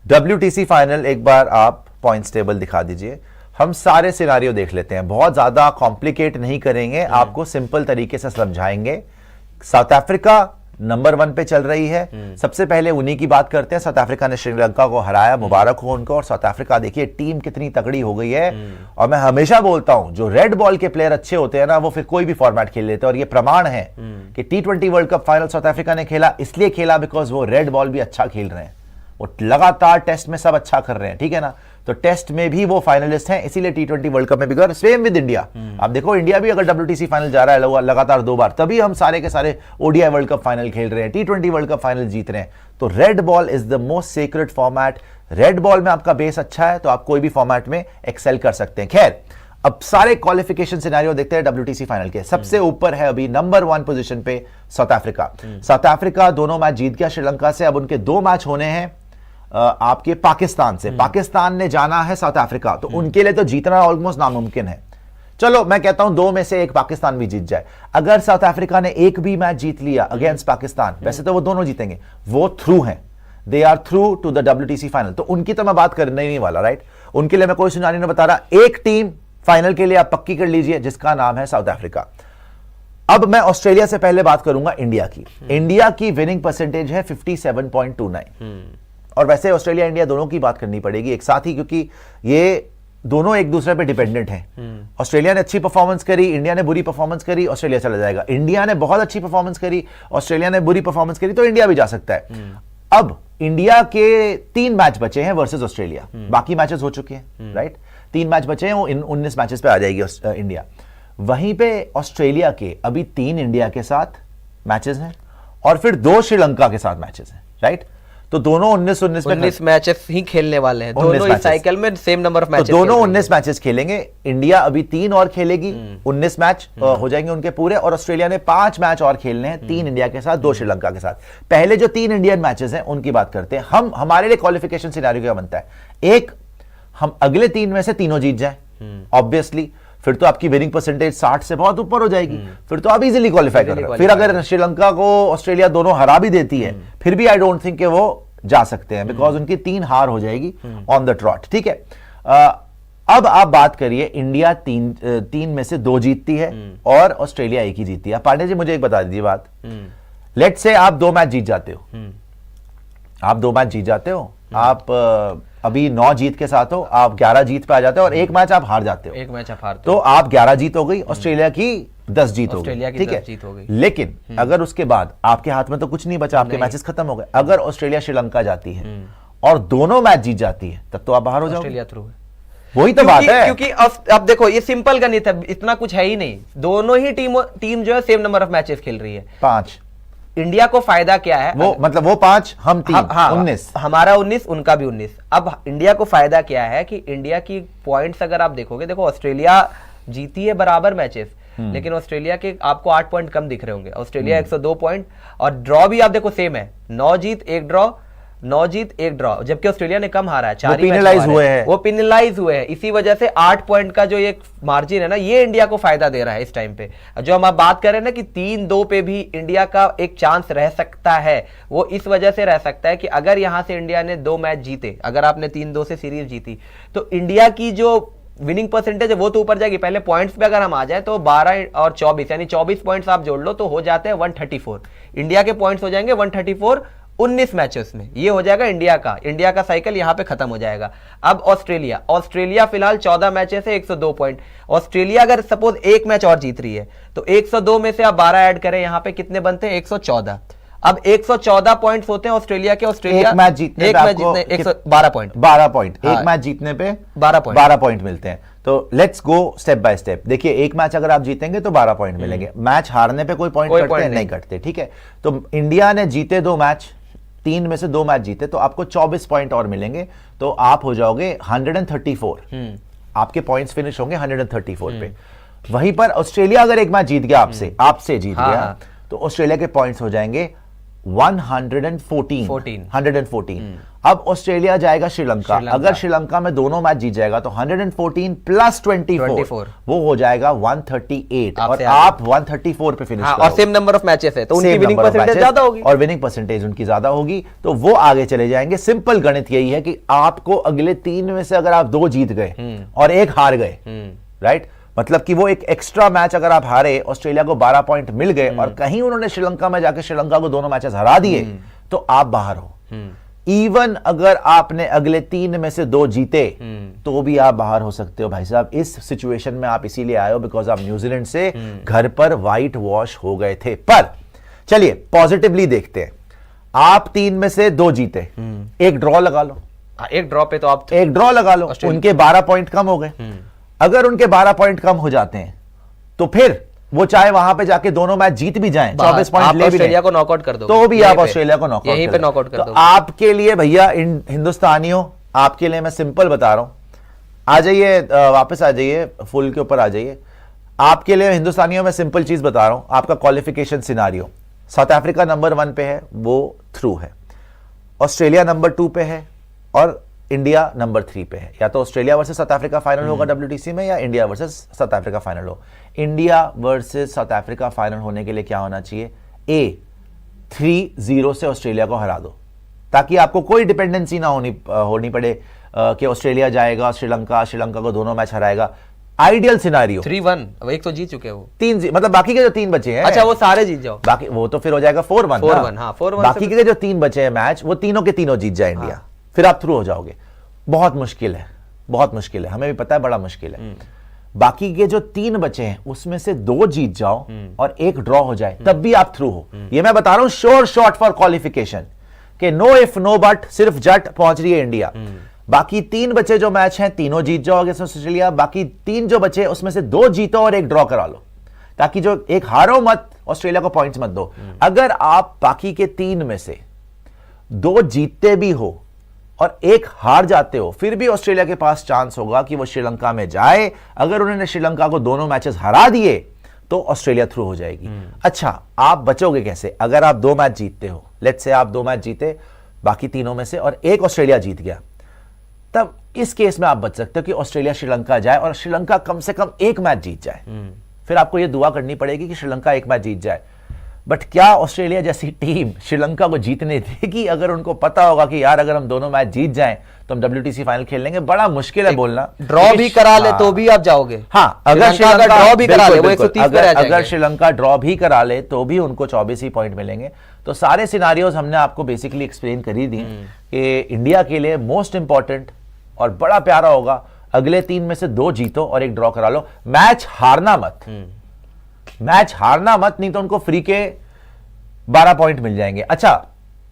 WTC final, एक बार आप points table दिखा दीजिए। हम सारे सिनारियो देख लेते हैं, बहुत ज्यादा कॉम्प्लिकेट नहीं करेंगे, आपको सिंपल तरीके से समझाएंगे। साउथ अफ्रीका नंबर 1 पे चल रही है। सबसे पहले उन्हीं की बात करते हैं। साउथ अफ्रीका ने श्रीलंका को हराया, मुबारक हो उनको। और साउथ अफ्रीका देखिए टीम कितनी तगड़ी हो गई है। और मैं हमेशा बोलता हूं जो रेड बॉल के प्लेयर अच्छे होते हैं ना, वो फिर कोई भी फॉर्मेट खेल लेते हैं। और ये प्रमाण है कि T20 world cup final south Africa ने खेला, इसलिए खेला बिकॉज वो रेड बॉल भी अच्छा खेल रहे हैं, वो लगातार टेस्ट में सब अच्छा कर रहे हैं, ठीक है ना। तो टेस्ट में भी वो फाइनलिस्ट हैं, इसीलिए T20 वर्ल्ड कप में भी। सेम विद इंडिया, आप देखो इंडिया भी अगर WTC फाइनल जा रहा है लगातार 2 बार, तभी हम सारे के सारे ODI वर्ल्ड कप फाइनल खेल रहे हैं, T20 वर्ल्ड कप फाइनल जीत रहे हैं। तो red ball is the most secret format. Red ball में आपका बेस अच्छा है तो आप कोई भी फॉर्मेट में एक्सेल कर सकते हैं। खैर, अब सारे क्वालिफिकेशन सिनेरियो देखते हैं WTC फाइनल के। सबसे ऊपर है अभी नंबर 1 पोजीशन पे साउथ अफ्रीका। साउथ अफ्रीका दोनों मैच जीत गया श्रीलंका से। अब उनके 2 मैच होने हैं आपके पाकिस्तान से। पाकिस्तान ने जाना है साउथ अफ्रीका, तो उनके लिए तो जीतना ऑलमोस्ट नामुमकिन है। चलो मैं कहता हूं 2 में से 1 पाकिस्तान भी जीत जाए। अगर साउथ अफ्रीका ने एक भी मैच जीत लिया अगेंस्ट पाकिस्तान, वैसे तो वो दोनों जीतेंगे, वो थ्रू हैं, they are through to the WTC final. तो उनकी तो मैं बात करने ही नहीं वाला, राइट। उनके लिए मैं कोई सुनानी नहीं बता रहा। एक टीम फाइनल के लिए आप पक्की कर लीजिए, जिसका नाम है साउथ अफ्रीका। अब मैं ऑस्ट्रेलिया से पहले बात करूंगा इंडिया की। इंडिया की विनिंग परसेंटेज है 57.29। और वैसे ऑस्ट्रेलिया इंडिया दोनों की बात करनी पड़ेगी एक साथ ही, क्योंकि ये दोनों एक दूसरे पे डिपेंडेंट हैं। ऑस्ट्रेलिया ने अच्छी परफॉर्मेंस करी, इंडिया ने बुरी परफॉर्मेंस करी, ऑस्ट्रेलिया चला जाएगा। इंडिया ने बहुत अच्छी परफॉर्मेंस करी, ऑस्ट्रेलिया ने बुरी परफॉर्मेंस करी, तो इंडिया भी जा सकता है। अब इंडिया के 3 मैच बचे हैं वर्सेस ऑस्ट्रेलिया, बाकी मैचेस हो चुके हैं, राइट। 3 मैच बचे हैं, वो 19 मैचेस पे आ जाएगी इंडिया। वहीं पे ऑस्ट्रेलिया के अभी 3 इंडिया के साथ मैचेस हैं और फिर 2 श्रीलंका के साथ मैचेस हैं, राइट। तो दोनों 19 मैचेस ही खेलने वाले हैं, दोनों इस साइकिल में सेम नंबर ऑफ मैचेस। तो दोनों 19 मैचेस खेलेंगे। इंडिया अभी 3 और खेलेगी, 19 मैच हो जाएंगे उनके पूरे। और ऑस्ट्रेलिया ने 5 मैच और खेलने हैं, 3 इंडिया के साथ, 2 श्रीलंका के साथ। पहले जो 3 इंडियन मैचेस हैं उनकी बात करते हैं हम। हमारे लिए क्वालिफिकेशन सिनेरियो क्या बनता है? एक, हम अगले 3 में से तीनों जीत जाएं, ऑब्वियसली, फिर तो आपकी विनिंग परसेंटेज 60 से बहुत ऊपर हो जाएगी, फिर तो आप इजीली क्वालिफाई कर रहे हो। फिर अगर श्रीलंका को ऑस्ट्रेलिया दोनों हरा भी देती है, फिर भी आई डोंट थिंक कि वो जा सकते हैं, बिकॉज उनकी 3 हार हो जाएगी ऑन द ट्रॉट, ठीक है। अब आप बात करिए, इंडिया 3 में से 2 जीतती है और ऑस्ट्रेलिया 1 ही जीतती है। पांडे जी मुझे एक बता दीजिए बात, लेट्स से आप 2 मैच जीत जाते हो, आप 2 मैच जीत जाते हो, आप अभी 9 जीत के साथ हो, आप 11 जीत पे आ जाते हो और 1 मैच आप हार जाते हो, 1 मैच आप हारते हो, तो आप 11 जीत हो गई, ऑस्ट्रेलिया की 10 जीत हो गई, ठीक है। लेकिन अगर उसके बाद आपके हाथ में तो कुछ नहीं बचा, आपके मैचेस खत्म हो गए। अगर ऑस्ट्रेलिया श्रीलंका जाती है और दोनों मैच जीत जाती है, तब तो आप बाहर हो जाओगे। ऑस्ट्रेलिया थ्रू है, वही तो बात है। क्योंकि अब देखो ये सिंपल गणित है, इतना कुछ है ही नहीं। दोनों ही टीम जो है सेम नंबर ऑफ मैचेस खेल रही है, 5। इंडिया को फायदा क्या है? वो मतलब वो 5, हम 3, 19, हमारा 19, उनका भी 19। अब इंडिया को फायदा क्या है कि इंडिया की पॉइंट्स अगर आप देखोगे, देखो ऑस्ट्रेलिया जीती है बराबर मैचेस, लेकिन ऑस्ट्रेलिया के आपको 8 पॉइंट कम दिख रहे होंगे। ऑस्ट्रेलिया 102 पॉइंट, और ड्रॉ भी आप देखो सेम है, 9 जीत 1 ड्रॉ, 9 जीत 1 ड्रॉ, जबकि ऑस्ट्रेलिया ने कम हारा है, 4 पेनलाइज हुए हैं, वो पेनलाइज हुए हैं। इसी वजह से 8 पॉइंट का जो एक मार्जिन है ना, ये इंडिया को फायदा दे रहा है इस टाइम पे। जो हम आप बात कर रहे हैं ना कि 3-2 पे भी इंडिया का एक चांस रह सकता है, वो इस वजह से रह सकता है कि अगर यहां से इंडिया ने 2 मैच जीते, अगर आपने 3-2 से सीरीज जीती, तो इंडिया की जो विनिंग परसेंटेज है वो तो ऊपर जाएगी। पहले पॉइंट्स पे अगर हम आ जाए तो 12 और 24, यानी 24 पॉइंट्स आप जोड़ लो तो हो जाते हैं 134। इंडिया के पॉइंट्स हो जाएंगे 134 19 मैचेस में, ये हो जाएगा इंडिया का साइकिल यहां पे खत्म हो जाएगा। अब ऑस्ट्रेलिया फिलहाल 14 मैचेस है, 102 पॉइंट। ऑस्ट्रेलिया अगर सपोज 1 मैच और जीत रही है तो 102 में से आप 12 ऐड करें, यहां पे कितने बनते हैं? 114। अब 114 पॉइंट्स होते हैं ऑस्ट्रेलिया के। ऑस्ट्रेलिया एक मैच जीतने पे 112 पॉइंट, 12 पॉइंट, एक मैच जीतने पे 12 पॉइंट मिलते हैं। तो let's go step by step. देखिए, एक मैच अगर आप जीतेंगे तो 12 पॉइंट मिलेंगे, मैच हारने पे कोई पॉइंट कटते नहीं कटते, ठीक है। तो इंडिया ने जीते 2 मैच, 3 में से 2 मैच जीते, तो आपको 24 पॉइंट और मिलेंगे, तो आप हो जाओगे 134। आपके पॉइंट्स फिनिश होंगे 134 पे। वहीं पर ऑस्ट्रेलिया अगर एक मैच जीत गया आपसे जीत गया, तो ऑस्ट्रेलिया के पॉइंट्स हो जाएंगे 114 अब ऑस्ट्रेलिया जाएगा श्रीलंका। अगर श्रीलंका में दोनों मैच जीत जाएगा तो 114 प्लस 24 वो हो जाएगा 138 और आप 134 पे फिनिश और सेम नंबर ऑफ मैचेस है तो उनकी विनिंग परसेंटेज ज्यादा होगी और विनिंग परसेंटेज उनकी ज्यादा होगी, तो वो आगे चले जाएंगे। सिंपल गणित यही है कि आपको अगले 3 में से अगर आप 2 जीत गए और 1 हार गए, राइट, मतलब कि वो एक एक्स्ट्रा मैच अगर आप हारे, ऑस्ट्रेलिया को 12 पॉइंट मिल गए और कहीं उन्होंने श्रीलंका में जाकर श्रीलंका को दोनों मैचेस हरा दिए तो आप बाहर हो। इवन अगर आपने अगले 3 में से 2 जीते तो भी आप बाहर हो सकते हो भाई साहब। इस सिचुएशन में आप इसीलिए आए हो बिकॉज आप न्यूजीलैंड से घर पर व्हाइट वॉश हो गए थे। पर चलिए पॉजिटिवली देखते हैं, आप 3 में से 2 जीते, एक ड्रॉ लगा लो। एक ड्रॉ पे तो आप एक ड्रॉ लगा लो, उनके 12 पॉइंट कम हो गए। अगर उनके 12 पॉइंट कम हो जाते हैं तो फिर वो चाहे वहां पे जाके दोनों मैच जीत भी जाएं, 24 पॉइंट ले भी ऑस्ट्रेलिया को नॉकआउट कर दो तो भी आप ऑस्ट्रेलिया को नॉकआउट यहीं पे नॉकआउट कर दो। आपके लिए भैया हिंदुस्तानियों, आपके लिए मैं सिंपल बता रहा हूं, आ जाइए वापस आ जाइए, फुल के ऊपर आ जाइए। आपके लिए हिंदुस्तानियों में सिंपल चीज बता रहा हूं, आपका qualification scenario, south Africa number 1 पे है, वो थ्रू है, ऑस्ट्रेलिया नंबर 2 पे है और इंडिया नंबर 3 पे है। या तो Australia versus South Africa final होगा WTC में या India versus South Africa final हो। India versus South Africa final होने के लिए क्या होना चाहिए, ए 3-0 से ऑस्ट्रेलिया को हरा दो ताकि आपको कोई डिपेंडेंसी ना होनी पड़े कि ऑस्ट्रेलिया जाएगा श्रीलंका को दोनों मैच हराएगा। आइडियल सिनारियो 3-1, अब एक तो जीत चुके हो, 3 मतलब बाकी के जो 3 बचे हैं, अच्छा वो सारे जीत जाओ, बाकी वो तो फिर हो जाएगा 4-1। 4-1 हाँ 4-1 बाकी के जो 3 बचे हैं मैच वो तीनों के तीनों जीत जाए इंडिया, फिर आप थ्रू हो जाओगे। बहुत मुश्किल है, बहुत मुश्किल है, हमें भी पता है बड़ा मुश्किल है। बाकी के जो 3 बचे हैं उसमें से 2 जीत जाओ और 1 ड्रॉ हो जाए तब भी आप थ्रू हो। ये मैं बता रहा हूं श्योर शॉट फॉर क्वालिफिकेशन के नो इफ नो बट, सिर्फ जट पहुंच रही है इंडिया। बाकी 3 बचे जो मैच हैं तीनों जीत जाओ अगेंस्ट ऑस्ट्रेलिया, बाकी 3 जो बचे उसमें से 2 जीतो और 1 ड्रॉ करा लो ताकि जो एक हारो मत, ऑस्ट्रेलिया को पॉइंट्स मत दो। अगर आप बाकी के 3 में से 2 जीतते भी हो और 1 हार जाते हो फिर भी ऑस्ट्रेलिया के पास चांस होगा कि वो श्रीलंका में जाए। अगर उन्होंने श्रीलंका को दोनों मैचेस हरा दिए तो ऑस्ट्रेलिया थ्रू हो जाएगी। अच्छा, आप बचोगे कैसे? अगर आप 2 मैच जीतते हो, लेट्स से आप 2 मैच जीते बाकी तीनों में से और 1 ऑस्ट्रेलिया जीत गया, तब इस केस में आप बच सकते हो कि ऑस्ट्रेलिया श्रीलंका जाए और श्रीलंका कम से कम 1 मैच जीत जाए। फिर आपको यह दुआ करनी पड़ेगी कि श्रीलंका 1 मैच जीत जाए। बट क्या ऑस्ट्रेलिया जैसी टीम श्रीलंका को जीतने देगी अगर उनको पता होगा कि यार अगर हम दोनों मैच जीत जाएं तो हम WTC फाइनल खेल लेंगे? बड़ा मुश्किल है बोलना। ड्रॉ भी करा ले तो भी आप जाओगे। हाँ, अगर श्रीलंका ड्रॉ भी करा ले वो 130 पे रह जाएंगे। अगर श्रीलंका ड्रॉ भी करा ले तो भी उनको 24 ही पॉइंट मिलेंगे। तो सारे सिनारियोज हमने आपको बेसिकली एक्सप्लेन कर ही दी कि इंडिया के लिए मोस्ट इंपॉर्टेंट और बड़ा प्यारा होगा अगले 3 में से 2 जीतो और 1 ड्रॉ करा लो। मैच हारना मत, मैच हारना मत, नहीं तो उनको फ्री के 12 पॉइंट मिल जाएंगे। अच्छा,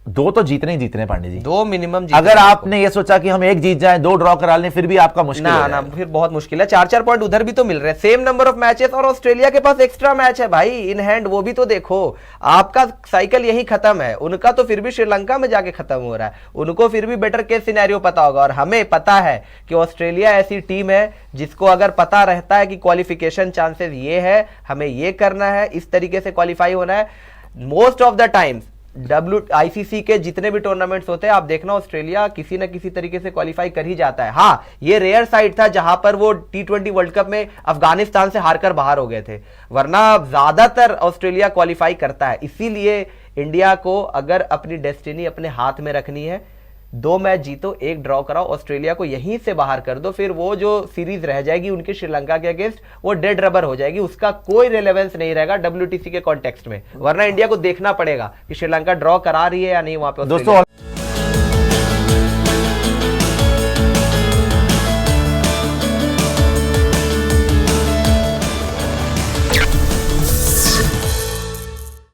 2 तो जीतने ही जीतने पांडे जी, 2 मिनिमम। अगर आपने ये सोचा कि हम 1 जीत जाएं 2 ड्रॉ करा लें फिर भी आपका मुश्किल ना फिर बहुत मुश्किल है। 4-4 पॉइंट उधर भी तो मिल रहे हैं, सेम नंबर ऑफ मैचेस और ऑस्ट्रेलिया के पास एक्स्ट्रा मैच है भाई इन हैंड, वो भी तो देखो। आपका साइकिल यही खत्म है, उनका तो फिर भी श्रीलंका में जाके खत्म हो रहा है, उनको फिर भी बेटर केस सिनेरियो पता होगा। और हमें पता है कि ऑस्ट्रेलिया ऐसी टीम है जिसको अगर पता रहता है कि क्वालिफिकेशन चांसेस ये है, हमें ये करना है, इस तरीके से क्वालिफाई होना है। Most of the times ICC के जितने भी टूर्नामेंट्स होते हैं आप देखना ऑस्ट्रेलिया किसी न किसी तरीके से क्वालिफाई कर ही जाता है। हाँ, ये रेयर साइड था जहां पर वो T20 वर्ल्ड कप में अफगानिस्तान से हारकर बाहर हो गए थे, वरना ज्यादातर ऑस्ट्रेलिया क्वालिफाई करता है। इसीलिए इंडिया को अगर अपनी डेस्टिनी अपने हाथ में रखनी है, 2 मैच जीतो 1 ड्रॉ कराओ, ऑस्ट्रेलिया को यहीं से बाहर कर दो, फिर वो जो सीरीज रह जाएगी उनकी श्रीलंका के अगेंस्ट वो डेड रबर हो जाएगी, उसका कोई रिलेवेंस नहीं रहेगा WTC के कॉन्टेक्स्ट में। वरना इंडिया को देखना पड़ेगा कि श्रीलंका ड्रॉ करा रही है या नहीं वहां पे। दोस्तों